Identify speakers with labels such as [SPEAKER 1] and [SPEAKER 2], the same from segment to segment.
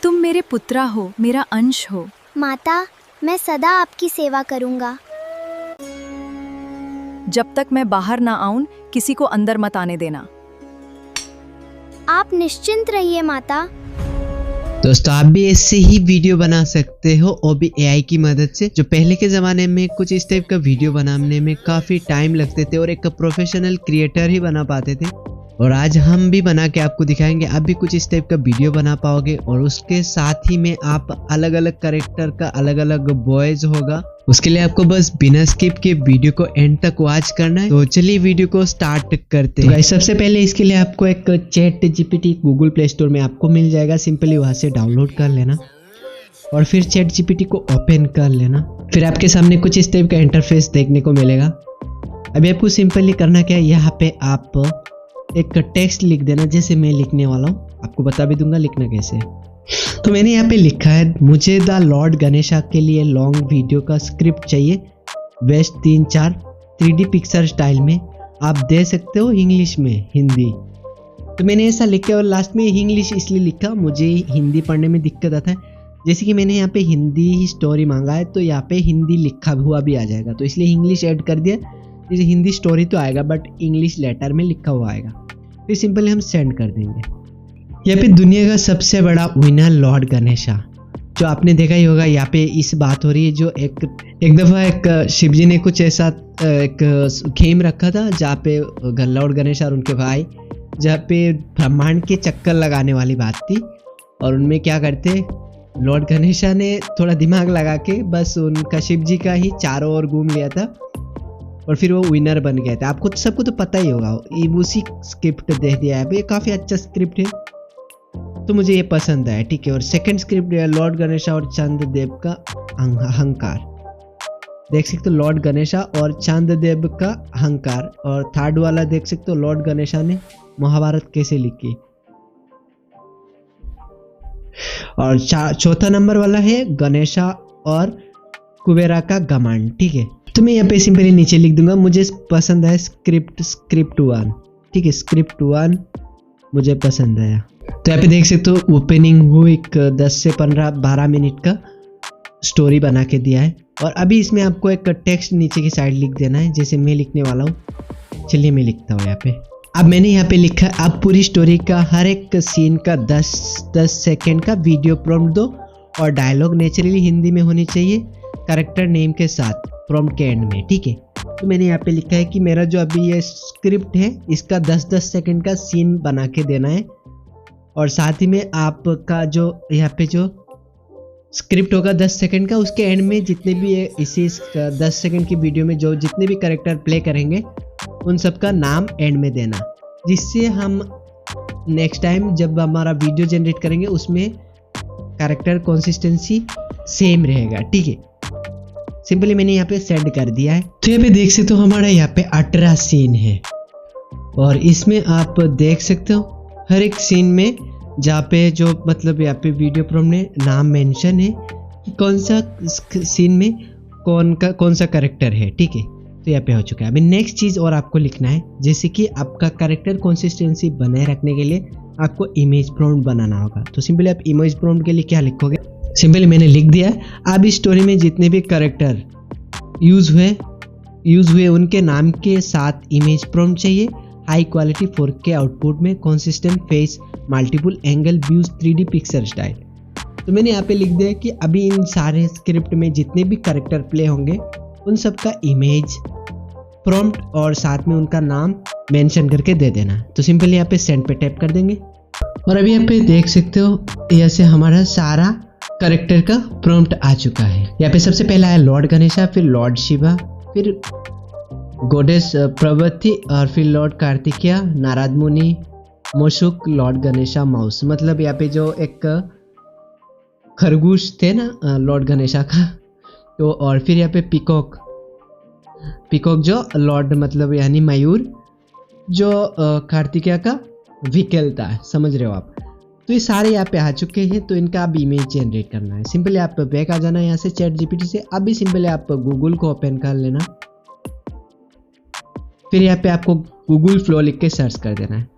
[SPEAKER 1] तुम मेरे पुत्रा हो, मेरा अंश हो।
[SPEAKER 2] माता, मैं सदा आपकी सेवा करूंगा।
[SPEAKER 1] जब तक मैं बाहर ना आऊं, किसी को अंदर मत आने देना।
[SPEAKER 2] आप निश्चिंत रहिए माता।
[SPEAKER 3] दोस्तों, आप भी ऐसे ही वीडियो बना सकते हो, और भी एआई की मदद से। जो पहले के ज़माने में कुछ इस टाइप का वीडियो बनाने में काफ़ी टाइम लगते थे और एक प्रोफेशनल क्रिएटर ही बना पाते थे, और आज हम भी बना के आपको दिखाएंगे। आप भी कुछ इस टाइप का वीडियो बना पाओगे, और उसके साथ ही में आप अलग अलग कैरेक्टर का अलग अलग वॉइस होगा। उसके लिए आपको बस बिना स्किप के वीडियो को एंड तक वॉच करना है। तो चलिए वीडियो को स्टार्ट करते हैं। सबसे पहले इसके लिए आपको एक chat GPT Google play store में आपको मिल जाएगा। सिंपली वहां से डाउनलोड कर लेना और फिर चैट जीपीटी को ओपन कर लेना। फिर आपके सामने कुछ इस टाइप का इंटरफेस देखने को मिलेगा। अभी आपको सिंपली करना क्या है, यहाँ पे आप एक टेक्स्ट लिख देना, जैसे मैं लिखने वाला हूँ। आपको बता भी दूंगा लिखना कैसे है। तो मैंने यहाँ पे लिखा है, मुझे द लॉर्ड गणेशा के लिए लॉन्ग वीडियो का स्क्रिप्ट चाहिए, बेस्ट 3-4 3D पिक्चर स्टाइल में। आप दे सकते हो इंग्लिश में, हिंदी। तो मैंने ऐसा लिखा, और लास्ट में इंग्लिश इसलिए लिखा, मुझे हिंदी पढ़ने में दिक्कत आता है। जैसे कि मैंने यहाँ पे हिंदी ही स्टोरी मांगा है, तो यहाँ पे हिंदी लिखा हुआ भी आ जाएगा, तो इसलिए इंग्लिश ऐड कर दिया। जैसे हिंदी स्टोरी तो आएगा, बट इंग्लिश लेटर में लिखा हुआ आएगा। फिर सिंपली हम सेंड कर देंगे। यहाँ पे दुनिया का सबसे बड़ा विनर लॉर्ड गणेशा, जो आपने देखा ही होगा। यहाँ पे इस बात हो रही है, जो एक दफ़ा एक शिवजी ने कुछ ऐसा एक गेम रखा था, जहाँ पे लॉर्ड गणेशा और उनके भाई, जहाँ पे ब्रह्मांड के चक्कर लगाने वाली बात थी। और उनमें क्या करते, लॉर्ड गणेशा ने थोड़ा दिमाग लगा के बस उनका शिवजी का ही चारों ओर घूम लिया था, और फिर वो विनर बन गए थे। आपको सबको तो पता ही होगा, ये उसी स्क्रिप्ट दे दिया है। ये काफ़ी अच्छा स्क्रिप्ट है, तो मुझे ये पसंद आया, ठीक है। और सेकंड स्क्रिप्ट है लॉर्ड गणेशा और चंद्रदेव का अहंकार। देख सकते हो लॉर्ड गणेशा और चंद्रदेव का अहंकार। और थर्ड वाला देख सकते हो, लॉर्ड गणेशा ने महाभारत कैसे लिखी। और चौथा नंबर वाला है गणेशा और कुबेरा का घमंड, ठीक है। तो मैं यहाँ पे सिंपली नीचे लिख दूंगा, मुझे पसंद है स्क्रिप्ट 1, ठीक है। स्क्रिप्ट 1 मुझे पसंद आया। तो यहाँ पे देख सकते हो ओपनिंग हुई, एक 10 से 15-12 मिनट का स्टोरी बना के दिया है। और अभी इसमें आपको एक टेक्स्ट नीचे की साइड लिख देना है, जैसे मैं लिखने वाला हूँ। चलिए मैं लिखता हूँ यहाँ पे। अब मैंने यहाँ पे लिखा, आप पूरी स्टोरी का हर एक सीन का 10 सेकेंड का वीडियो प्रॉम्प्ट दो, और डायलॉग नेचुरली हिंदी में होनी चाहिए, कैरेक्टर नेम के साथ प्रॉम्प्ट के एंड में, ठीक है। तो मैंने यहाँ पे लिखा है कि मेरा जो अभी ये स्क्रिप्ट है, इसका 10-10 सेकेंड का सीन बना के देना है। और साथ ही में आपका जो यहाँ पे जो स्क्रिप्ट होगा 10 सेकंड का, उसके एंड में जितने भी इसी 10 सेकंड की वीडियो में जो जितने भी कैरेक्टर प्ले करेंगे, उन सब का नाम एंड में देना, जिससे हम नेक्स्ट टाइम जब हमारा वीडियो जनरेट करेंगे, उसमें कैरेक्टर कंसिस्टेंसी सेम रहेगा, ठीक है। सिंपली मैंने यहाँ पे सेंड कर दिया है। तो यहाँ पे देख सकते हो हमारा यहाँ पे 18 सीन है, और इसमें आप देख सकते हो हर एक सीन में जहाँ पे जो मतलब यहाँ पे वीडियो प्रॉम्प्ट में नाम मेंशन है कि कौन सा सीन में कौन सा कैरेक्टर है, ठीक है। तो यहाँ पे हो चुका है। अभी नेक्स्ट चीज़ और आपको लिखना है, जैसे कि आपका कैरेक्टर कंसिस्टेंसी बनाए रखने के लिए आपको इमेज प्रॉम्प्ट बनाना होगा। तो सिंपली आप इमेज प्रॉम्प्ट के लिए क्या लिखोगे, सिंपली मैंने लिख दिया। अब इस स्टोरी में जितने भी कैरेक्टर यूज हुए उनके नाम के साथ इमेज प्रॉम्प्ट चाहिए, हाई क्वालिटी 4K आउटपुट में, consistent face, multiple angle views, 3D picture style. तो मैंने यहाँ पे लिख दिया कि अभी इन सारे स्क्रिप्ट में जितने भी कैरेक्टर प्ले होंगे, उन सब का इमेज प्रॉम्प्ट और साथ में उनका नाम मेंशन करके दे देना। तो सिंपली यहाँ पे सेंड पे टैप कर देंगे, और अभी यहाँ पे देख सकते हो ऐसे हमारा सारा कैरेक्टर का प्रॉम्प्ट आ चुका है। यहाँ पे सबसे पहला है लॉर्ड गणेशा, फिर लॉर्ड शिवा, फिर गॉडेस प्रवृत्ति, और फिर लॉर्ड कार्तिकेय, नारद मुनि, मोशुक, लॉर्ड गणेशा माउस। मतलब यहाँ पे जो एक खरगोश थे ना लॉर्ड गणेशा का, तो और फिर यहाँ पे पीकॉक जो लॉर्ड मतलब यानी मयूर, जो कार्तिकेय का व्हीकल था, समझ रहे हो आप। तो ये सारे यहाँ पे आ चुके हैं। तो इनका अब इमेज जनरेट करना है। सिंपली आप बैक आ जाना यहाँ से चैट जीपीटी से। अभी सिंपली आप गूगल को ओपन कर लेना, फिर यहाँ पे आपको गूगल फ्लो लिख के सर्च कर देना है।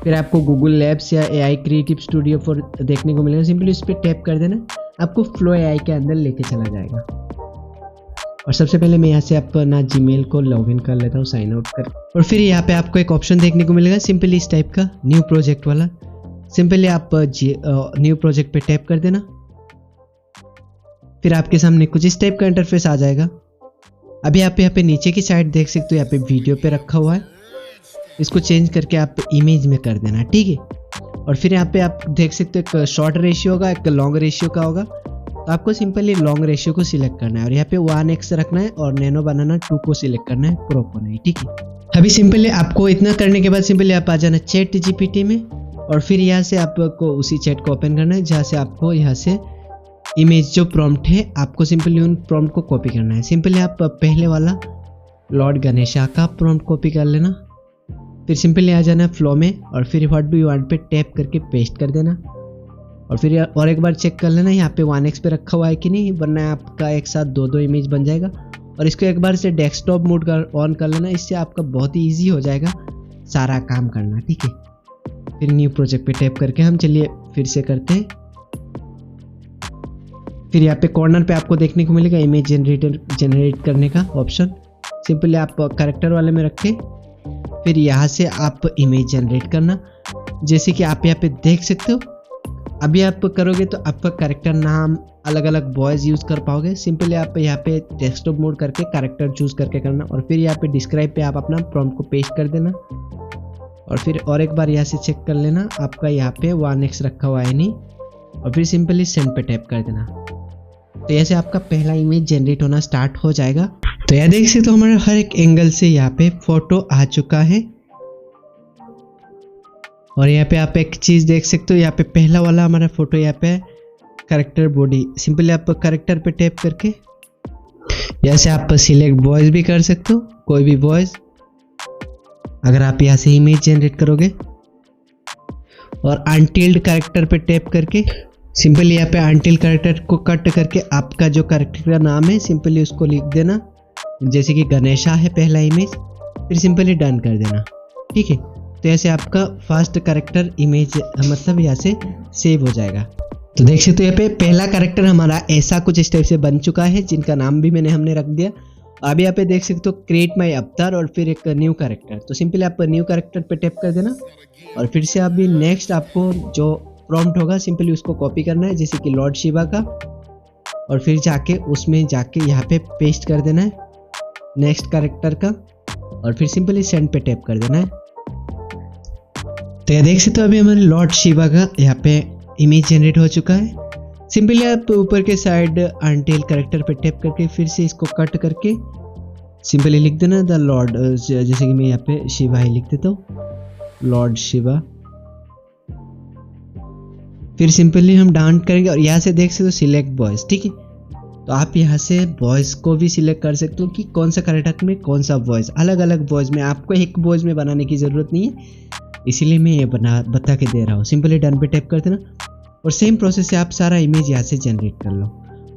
[SPEAKER 3] फिर आपको गूगल लैब्स या AI क्रिएटिव स्टूडियो फॉर देखने को मिलेगा। सिंपली उस पर टैप कर देना, आपको फ्लो AI के अंदर लेके चला जाएगा। और सबसे पहले मैं यहाँ से अपना जीमेल को लॉगिन कर लेता हूँ, साइन आउट कर। और फिर यहाँ पे आपको एक ऑप्शन देखने को मिलेगा सिंपली इस टाइप का, न्यू प्रोजेक्ट वाला। सिंपली आप न्यू प्रोजेक्ट पे टैप कर देना। फिर आपके सामने कुछ इस टाइप का इंटरफेस आ जाएगा। अभी आप यहाँ पे नीचे की साइड देख सकते हो, यहाँ पे वीडियो पे रखा हुआ है, इसको चेंज करके आप इमेज में कर देना, ठीक है। और फिर यहाँ पे आप देख सकते हो एक शॉर्ट रेशियो होगा, एक लॉन्ग रेशियो का होगा। तो आपको सिंपली लॉन्ग रेशियो को सिलेक्ट करना है और यहाँ पे 1x रखना है और नैनो बनाना 2 को सिलेक्ट करना है, क्रॉप होना है, ठीक है। अभी सिंपली आपको इतना करने के बाद सिंपली आप आ जाना चैट GPT में और फिर यहाँ से आपको उसी चैट को ओपन करना है जहाँ से आपको यहाँ से इमेज जो प्रॉम्प्ट है आपको सिंपली उन प्रॉम्प्ट को कॉपी करना है। सिंपली आप पहले वाला लॉर्ड गणेशा का प्रॉम्प्ट कॉपी कर लेना, फिर सिंपली आ जाना फ्लो में और फिर व्हाट डू यू वांट पे टैप करके पेस्ट कर देना। और फिर और एक बार चेक कर लेना यहाँ पे 1x पे रखा हुआ है कि नहीं, वरना आपका एक साथ दो इमेज बन जाएगा। और इसको एक बार से डेस्कटॉप मोड ऑन कर लेना, इससे आपका बहुत ही ईजी हो जाएगा सारा काम करना, ठीक है। फिर न्यू प्रोजेक्ट पे टैप करके हम चलिए फिर से करते हैं। फिर यहाँ पे कॉर्नर पे आपको देखने को मिलेगा इमेज जनरेट करने का ऑप्शन। सिंपली आप कैरेक्टर वाले में रखें, फिर यहाँ से आप इमेज जनरेट करना। जैसे कि आप यहाँ पे देख सकते हो, अभी आप करोगे तो आपका कैरेक्टर नाम अलग अलग वॉइस यूज़ कर पाओगे। सिंपली आप यहाँ पे डेस्कटॉप मोड करके कैरेक्टर चूज करके करना और फिर यहाँ पे डिस्क्राइब पे आप अपना प्रॉम्प्ट को पेस्ट कर देना। और फिर और एक बार यहाँ से चेक कर लेना आपका यहाँ पे 1x रखा हुआ है नहीं, और फिर सिंपली सेंड पे टैप कर देना। तो ऐसे आपका पहला इमेज जनरेट होना स्टार्ट हो जाएगा। तो यह देख सकते हो हमारे हर एक एंगल से यहाँ पे फोटो आ चुका है। और यहाँ पे आप एक चीज देख सकते हो, यहाँ पे पहला वाला हमारा फोटो यहाँ पे कैरेक्टर बॉडी। सिंपली आप कैरेक्टर पे टैप करके यहाँ से आप सिलेक्ट वॉइस भी कर सकते हो, कोई भी वॉइस अगर आप यहाँ से इमेज जनरेट करोगे। और अनटिल्ड कैरेक्टर पे टैप करके सिंपली यहाँ पे अनटिल कैरेक्टर को कट करके आपका जो कैरेक्टर का नाम है सिंपली उसको लिख देना, जैसे कि गणेशा है पहला इमेज, फिर सिंपली डन कर देना, ठीक है। तो ऐसे आपका फर्स्ट कैरेक्टर इमेज मतलब यहाँ से सेव हो जाएगा। तो देख सकते हो यहाँ पे पहला कैरेक्टर हमारा ऐसा कुछ इस टाइप से बन चुका है, जिनका नाम भी हमने रख दिया। अब यहाँ पे देख सकते हो क्रिएट माई अवतार और फिर एक न्यू कैरेक्टर। तो सिंपली आप न्यू कैरेक्टर पे टैप कर देना और फिर से अभी नेक्स्ट आपको जो प्रॉम्प्ट होगा सिंपली उसको कॉपी करना है, जैसे कि लॉर्ड शिवा का, और फिर जाके उसमें जाके यहाँ पे पेस्ट कर देना है नेक्स्ट कैरेक्टर का और फिर सिंपली सेंड पे टैप कर देना है। तो ये देख सकते हो अभी हमारे लॉर्ड शिवा का यहाँ पे इमेज जनरेट हो चुका है। सिंपली आप ऊपर के साइड अनटिल कैरेक्टर पे टैप करके फिर से इसको कट करके सिंपली लिख देना द लॉर्ड, जैसे कि मैं यहाँ पे शिवा ही लिख देता हूँ, लॉर्ड शिवा। फिर सिंपली हम डाउन करेंगे और यहाँ से देख सकते हो सिलेक्ट वॉइस, ठीक है। तो आप यहाँ से वॉइस को भी सिलेक्ट कर सकते हो कि कौन सा कैरेक्टर में कौन सा वॉइस, अलग अलग वॉइस में, आपको एक वॉइस में बनाने की ज़रूरत नहीं है, इसीलिए मैं ये बता के दे रहा हूँ। सिंपली डन पे टैप कर देना और सेम प्रोसेस से आप सारा इमेज यहाँ से जनरेट कर लो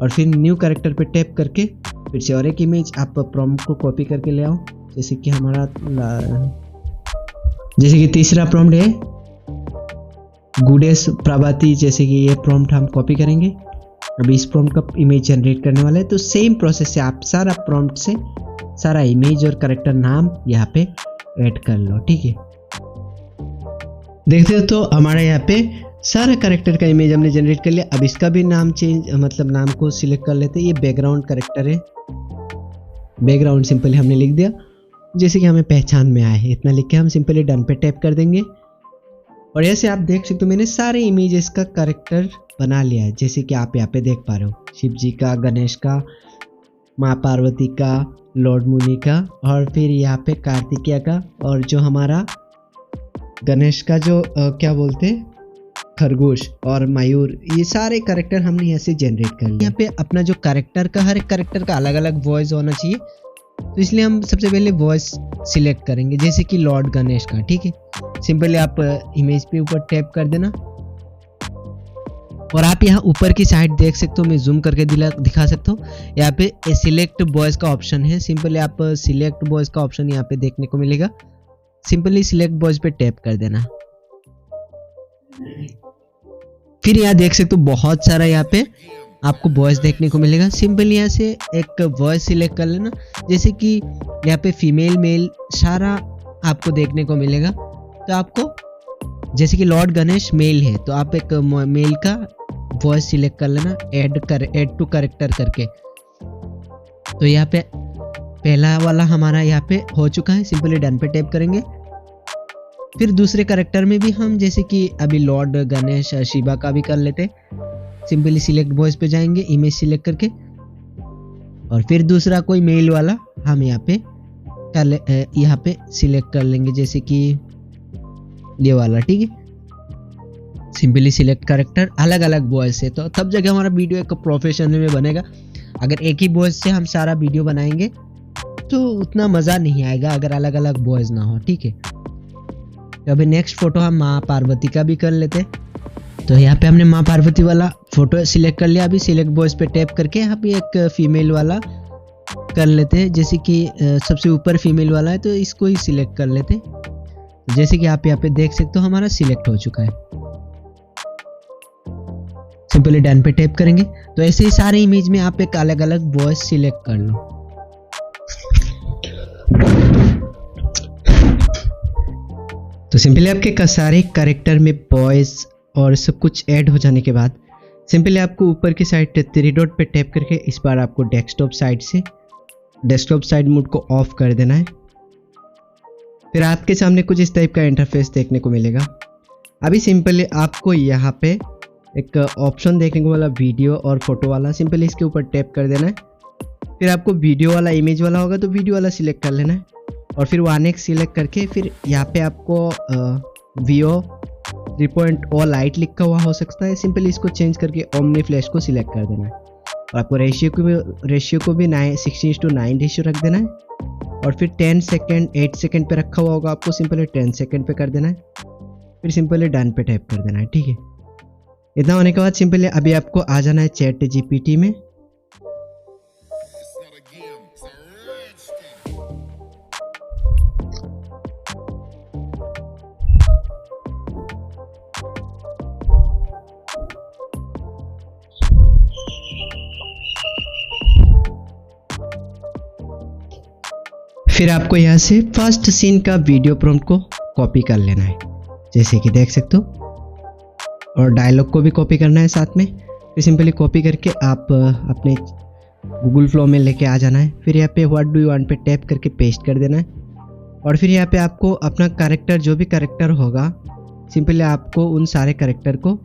[SPEAKER 3] और फिर न्यू कैरेक्टर पे टैप करके फिर से और एक इमेज आप प्रॉम्प्ट को कॉपी करके ले आओ, जैसे कि हमारा जैसे कि तीसरा प्रॉम्प्ट है गुडेश प्रभाती, जैसे कि ये प्रॉम्प्ट हम कॉपी करेंगे। अभी इस प्रॉम्प्ट का इमेज जनरेट करने वाला है। तो सेम प्रोसेस से आप सारा प्रॉम्प्ट से सारा इमेज और कैरेक्टर नाम यहाँ पे ऐड कर लो, ठीक है। देखते हो तो हमारा यहाँ पे सारा कैरेक्टर का इमेज हमने जनरेट कर लिया। अब इसका भी नाम चेंज मतलब नाम को सिलेक्ट कर लेते हैं। ये बैकग्राउंड कैरेक्टर है, बैकग्राउंड सिंपली हमने लिख दिया जैसे कि हमें पहचान में आए, इतना लिख के हम सिंपली डन पे टैप कर देंगे। और ऐसे आप देख सकते हो मैंने सारे इमेजेस का कैरेक्टर बना लिया है, जैसे कि आप यहाँ पे देख पा रहे हो शिव जी का, गणेश का, माँ पार्वती का, लॉर्ड मुनि का, और फिर यहाँ पे कार्तिकेय का, और जो हमारा गणेश का जो क्या बोलते हैं खरगोश और मयूर, ये सारे कैरेक्टर हमने यहाँ से जनरेट कर लिया। यहाँ पे अपना जो कैरेक्टर का हर एक कैरेक्टर का अलग अलग वॉइस होना चाहिए, तो इसलिए हम सबसे पहले वॉइस सिलेक्ट करेंगे, जैसे कि लॉर्ड गणेश का, ठीक है। सिंपली आप इमेज पे ऊपर टैप कर देना और आप यहाँ ऊपर की साइड देख सकते हो, मैं जूम करके दिखा सकता हूँ। यहाँ पे सिलेक्ट वॉइस का ऑप्शन है, सिंपली आप सिलेक्ट वॉइस का ऑप्शन यहाँ पे देखने को मिलेगा। सिंपली सिलेक्ट वॉइस पे टैप कर देना फिर यहाँ देख सकते हो बहुत सारा यहाँ पे आपको वॉइस देखने को मिलेगा। सिंपल यहाँ से एक वॉइस सिलेक्ट कर लेना, जैसे कि यहाँ पे फीमेल मेल सारा आपको देखने को मिलेगा। तो आपको जैसे कि लॉर्ड गणेश मेल है तो आप एक मेल का वॉइस सिलेक्ट कर लेना, ऐड टू कैरेक्टर करके। तो यहाँ पे पहला वाला हमारा यहाँ पे हो चुका है, सिंपली डन पे टैप करेंगे। फिर दूसरे कैरेक्टर में भी हम जैसे कि अभी लॉर्ड गणेश शिवा का भी कर लेते, सिंपली सिलेक्ट वॉइस पे जाएंगे, इमेज सिलेक्ट करके, और फिर दूसरा कोई मेल वाला हम यहाँ पे सिलेक्ट कर लेंगे, जैसे कि ये वाला। ठीक है, सिंपली सिलेक्ट कैरेक्टर, अलग अलग वॉइस है तो तब जाके हमारा वीडियो एक प्रोफेशनल में बनेगा। अगर एक ही वॉइस से हम सारा वीडियो बनाएंगे तो उतना मज़ा नहीं आएगा अगर अलग अलग वॉइस ना हो। ठीक है, तो अभी नेक्स्ट फोटो हम माँ पार्वती का भी कर लेते हैं। तो यहाँ पे हमने माँ पार्वती वाला फोटो सिलेक्ट कर लिया। अभी सिलेक्ट वॉइस पे टैप करके यहाँ पे एक फीमेल वाला कर लेते हैं, जैसे कि सबसे ऊपर फीमेल वाला है तो इसको ही सिलेक्ट कर लेते हैं। जैसे कि आप यहाँ पे देख सकते हो हमारा सिलेक्ट हो चुका है। सिंपली डन पे टैप करेंगे। तो ऐसे ही सारे इमेज में आप एक अलग अलग वॉइस सिलेक्ट कर लो। तो सिंपली आपके सारे कैरेक्टर में वॉइस और सब कुछ ऐड हो जाने के बाद सिंपली आपको ऊपर की साइड 3 डॉट पे टैप करके इस बार आपको डेस्कटॉप साइड मोड को ऑफ कर देना है। फिर आपके सामने कुछ इस टाइप का इंटरफेस देखने को मिलेगा। अभी सिंपली आपको यहाँ पे एक ऑप्शन देखने को मिला वीडियो और फोटो वाला, सिंपली इसके ऊपर टैप कर देना है। फिर आपको वीडियो वाला इमेज वाला होगा तो वीडियो वाला सिलेक्ट कर लेना है, और फिर 1x सिलेक्ट करके फिर यहाँ पे आपको VO 3.0 लाइट लिखा हुआ हो सकता है, सिंपली इसको चेंज करके ओमनी फ्लैश को सिलेक्ट कर देना है। और आपको रेशियो को भी 16:9 रेशियो रख देना है, और फिर 10 सेकेंड 8 सेकेंड पे रखा हुआ होगा, आपको सिंपली 10 सेकेंड पे कर देना है। फिर सिंपली डन पे टैप कर देना है। ठीक है, इतना होने के बाद सिंपली अभी आपको आ जाना है चैट GPT में। फिर आपको यहाँ से फर्स्ट सीन का वीडियो प्रॉम्प्ट को कॉपी कर लेना है, जैसे कि देख सकते हो, और डायलॉग को भी कॉपी करना है साथ में। फिर सिंपली कॉपी करके आप अपने गूगल फ्लो में लेके आ जाना है। फिर यहाँ पे व्हाट डू यू वांट पे टैप करके पेस्ट कर देना है, और फिर यहाँ पे आपको अपना कैरेक्टर जो भी कैरेक्टर होगा सिंपली आपको उन सारे कैरेक्टर को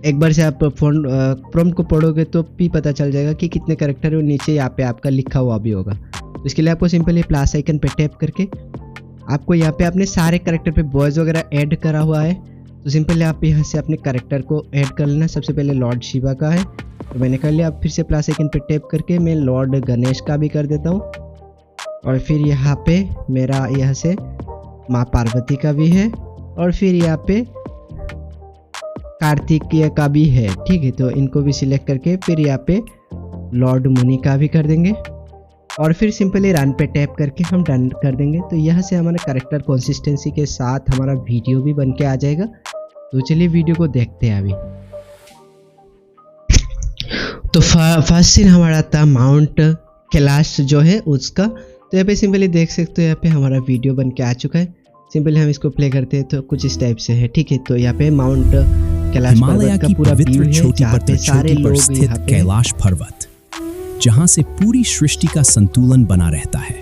[SPEAKER 3] एक बार से आप प्रॉम्प्ट को पढ़ोगे तो भी पता चल जाएगा कि कितने कैरेक्टर है, और नीचे यहाँ पे आपका लिखा हुआ भी होगा। तो इसके लिए आपको सिंपली प्लस आइकन पे टैप करके आपको यहाँ पे अपने सारे कैरेक्टर पे वॉइस वगैरह ऐड करा हुआ है, तो सिंपली आप यहाँ से अपने कैरेक्टर को ऐड कर लेना। सबसे पहले लॉर्ड शिवा का है तो मैंने कर लिया। अब फिर से प्लस आइकन पे टैप करके मैं लॉर्ड गणेश का भी कर देता हूँ, और फिर यहाँ पे मेरा यहाँ से माँ पार्वती का भी है, और फिर यहाँ पे कार्तिकेय का भी है। ठीक है, तो इनको भी सिलेक्ट करके फिर यहाँ पे लॉर्ड मुनि का भी कर देंगे, और फिर सिंपली रन पे टैप करके हम डन कर देंगे। तो यहाँ से हमारा कैरेक्टर कंसिस्टेंसी के साथ हमारा वीडियो भी बन के आ जाएगा। तो चलिए वीडियो को देखते हैं अभी। तो फर्स्ट सीन हमारा था माउंट कैलाश जो है उसका। तो यहाँ पे सिंपली देख सकते हो यहाँ पे हमारा वीडियो बन के आ चुका है। सिंपली हम इसको प्ले करते हैं तो कुछ इस टाइप से है। ठीक है, तो यहाँ पे माउंट कैलाश पर्वत का पूरा व्यू है, जहाँ पे सारे लोग यहाँ पे
[SPEAKER 4] कैलाश पर्वत, जहां से पूरी सृष्टि का संतुलन बना रहता है।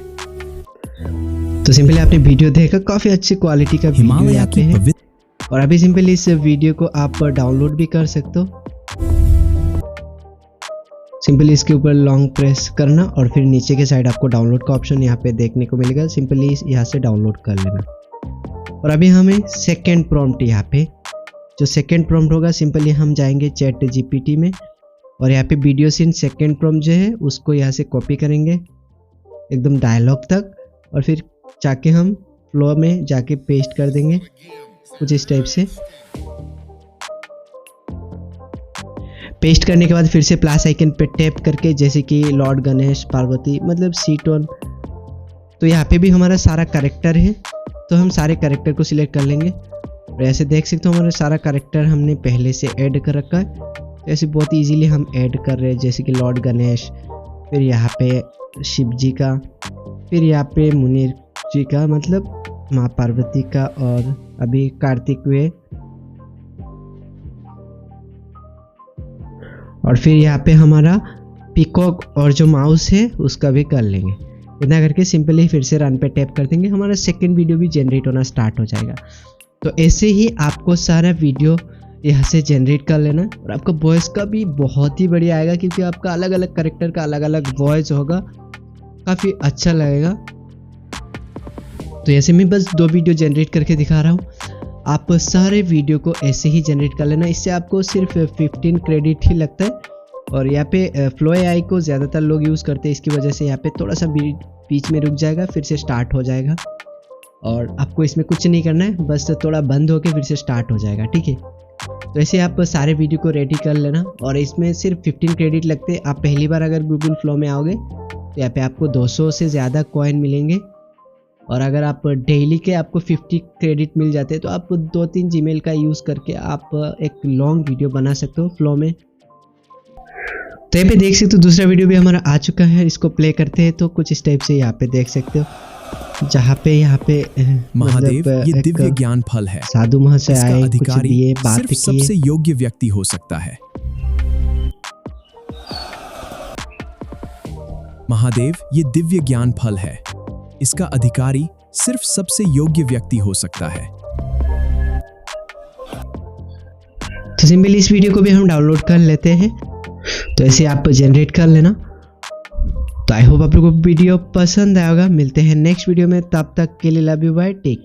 [SPEAKER 3] तो सिंपली आपने वीडियो देखा, काफी अच्छी क्वालिटी का वीडियो यहाँ पे है, और अभी सिंपली इस वीडियो को आप डाउनलोड भी कर सकते हो। सिंपली इसके ऊपर लॉन्ग प्रेस करना, और फिर नीचे के साइड आपको डाउनलोड का ऑप्शन यहाँ पे देखने को मिलेगा। सिंपली यहाँ से डाउनलोड कर लेना। और अभी हमें सेकेंड प्रॉम्प्ट, यहाँ पे जो सेकेंड प्रॉम्प्ट होगा सिंपली हम जाएंगे चैट GPT में, और यहाँ पे वीडियो सीन सेकेंड प्रॉम्प्ट जो है उसको यहाँ से कॉपी करेंगे एकदम डायलॉग तक, और फिर जाके हम फ्लो में जाके पेस्ट कर देंगे कुछ इस टाइप से। पेस्ट करने के बाद फिर से प्लस आइकन पे टैप करके, जैसे कि लॉर्ड गणेश पार्वती मतलब सीटोन, तो यहाँ पे भी हमारा सारा कैरेक्टर है, तो हम सारे कैरेक्टर को सिलेक्ट कर लेंगे। और ऐसे देख सकते हो हमारा सारा कैरेक्टर हमने पहले से ऐड कर रखा है। तो ऐसे बहुत इजीली हम ऐड कर रहे हैं, जैसे कि लॉर्ड गणेश, फिर यहाँ पे शिव जी का, फिर यहाँ पे मुनीर जी का, मतलब माँ पार्वती का, और अभी कार्तिक हुए, और फिर यहाँ पे हमारा पीकॉक और जो माउस है उसका भी कर लेंगे। इतना करके सिंपली फिर से रन पे टैप कर देंगे, हमारा सेकंड वीडियो भी जनरेट होना स्टार्ट हो जाएगा। तो ऐसे ही आपको सारा वीडियो यहाँ से जनरेट कर लेना, और आपका वॉइस का भी बहुत ही बढ़िया आएगा, क्योंकि आपका अलग अलग कैरेक्टर का अलग अलग वॉइस होगा, काफ़ी अच्छा लगेगा। तो ऐसे में बस 2 वीडियो जनरेट करके दिखा रहा हूँ, आप सारे वीडियो को ऐसे ही जनरेट कर लेना। इससे आपको सिर्फ 15 क्रेडिट ही लगता है, और यहाँ पे फ्लो AI को ज़्यादातर लोग यूज़ करते हैं, इसकी वजह से यहाँ पे थोड़ा सा बीच में रुक जाएगा, फिर से स्टार्ट हो जाएगा, और आपको इसमें कुछ नहीं करना है, बस थोड़ा बंद होके फिर से स्टार्ट हो जाएगा, ठीक है। तो ऐसे आप सारे वीडियो को रेडी कर लेना, और इसमें सिर्फ 15 क्रेडिट लगते हैं। आप पहली बार अगर गूगल फ्लो में आओगे तो यहाँ पे आपको 200 से ज़्यादा कॉइन मिलेंगे, और अगर आप डेली के आपको 50 क्रेडिट मिल जाते हैं, तो आप 2-3 जीमेल का यूज़ करके आप एक लॉन्ग वीडियो बना सकते हो फ्लो में। तो यहाँ पे देख सकते हो दूसरा वीडियो भी हमारा आ चुका है, इसको प्ले करते हैं तो कुछ इस टाइप से यहाँ पे देख सकते हो, जहाँ पे
[SPEAKER 4] महादेव ये दिव्य ज्ञान फल है।
[SPEAKER 3] साधु महाशय
[SPEAKER 4] इसका
[SPEAKER 3] आए, कुछ
[SPEAKER 4] अधिकारी
[SPEAKER 3] दिए, बात
[SPEAKER 4] सिर्फ
[SPEAKER 3] की।
[SPEAKER 4] सबसे योग्य व्यक्ति हो सकता है। महादेव ये दिव्य ज्ञान फल है, इसका अधिकारी सिर्फ सबसे योग्य व्यक्ति हो सकता है।
[SPEAKER 3] तो सिंपली इस वीडियो को भी हम डाउनलोड कर लेते हैं, तो ऐसे आप जनरेट कर लेना। तो आई होप आप लोगों को वीडियो पसंद आएगा। मिलते हैं नेक्स्ट वीडियो में, तब तक के लिए लव यू, बाय, टेक।